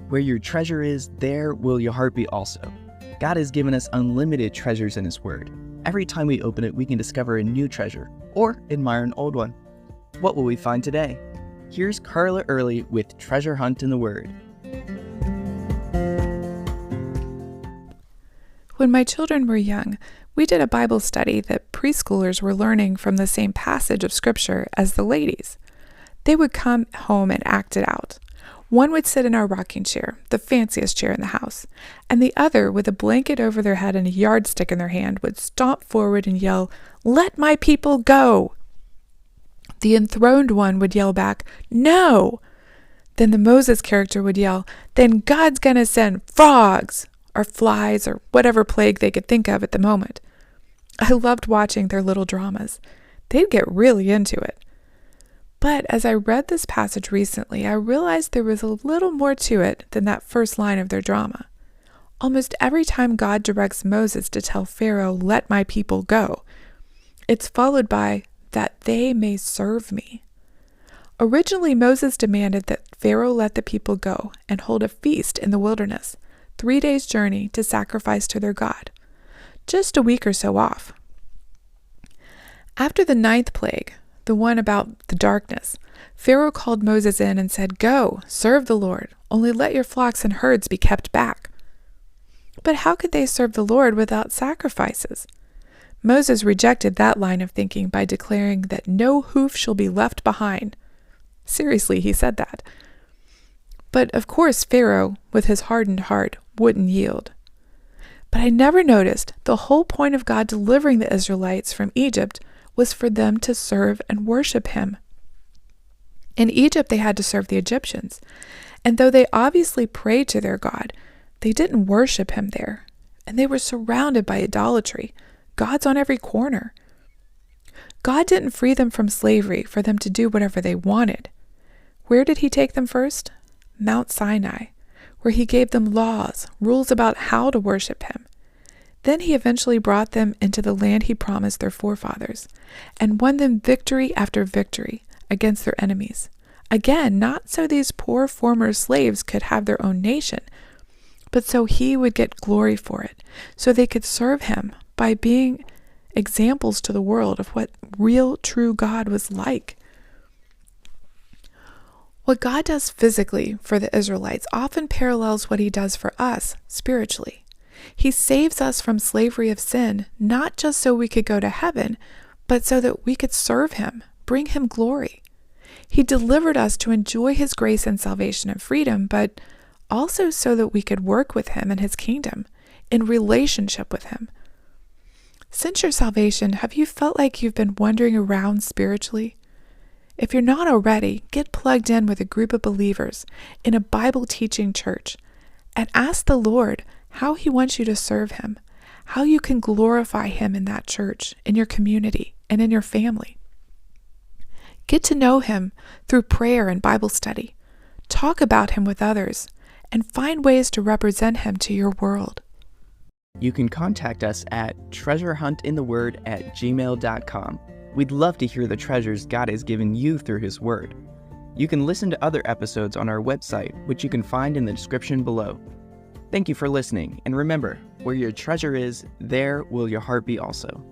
Where your treasure is, there will your heart be also. God has given us unlimited treasures in His Word. Every time we open it, we can discover a new treasure or admire an old one. What will we find today? Here's Carla Early with Treasure Hunt in the Word. When my children were young, we did a Bible study that preschoolers were learning from the same passage of Scripture as the ladies. They would come home and act it out. One would sit in our rocking chair, the fanciest chair in the house, and the other, with a blanket over their head and a yardstick in their hand, would stomp forward and yell, "Let my people go!" The enthroned one would yell back, "No!" Then the Moses character would yell, "Then God's gonna send frogs!" or flies, or whatever plague they could think of at the moment. I loved watching their little dramas. They'd get really into it. But as I read this passage recently, I realized there was a little more to it than that first line of their drama. Almost every time God directs Moses to tell Pharaoh, "Let my people go," it's followed by, "that they may serve me." Originally, Moses demanded that Pharaoh let the people go and hold a feast in the wilderness, 3 days' journey to sacrifice to their God, just a week or so off. After the 9th plague, the one about the darkness, Pharaoh called Moses in and said, "Go, serve the Lord, only let your flocks and herds be kept back." But how could they serve the Lord without sacrifices? Moses rejected that line of thinking by declaring that no hoof shall be left behind. Seriously, he said that. But of course, Pharaoh, with his hardened heart, wouldn't yield. But I never noticed the whole point of God delivering the Israelites from Egypt was for them to serve and worship Him. In Egypt, they had to serve the Egyptians, and though they obviously prayed to their God, they didn't worship Him there, and they were surrounded by idolatry, gods on every corner. God didn't free them from slavery for them to do whatever they wanted. Where did He take them first? Mount Sinai, where He gave them laws, rules about how to worship Him. Then He eventually brought them into the land He promised their forefathers, and won them victory after victory against their enemies. Again, not so these poor former slaves could have their own nation, but so He would get glory for it, so they could serve Him by being examples to the world of what real, true God was like. What God does physically for the Israelites often parallels what He does for us spiritually. He saves us from slavery of sin, not just so we could go to heaven, but so that we could serve Him, bring Him glory. He delivered us to enjoy His grace and salvation and freedom, but also so that we could work with Him in His kingdom, in relationship with Him. Since your salvation, have you felt like you've been wandering around spiritually? If you're not already, get plugged in with a group of believers in a Bible-teaching church and ask the Lord how He wants you to serve Him, how you can glorify Him in that church, in your community, and in your family. Get to know Him through prayer and Bible study. Talk about Him with others, and find ways to represent Him to your world. You can contact us at treasurehuntintheword@gmail.com. We'd love to hear the treasures God has given you through His Word. You can listen to other episodes on our website, which you can find in the description below. Thank you for listening, and remember, where your treasure is, there will your heart be also.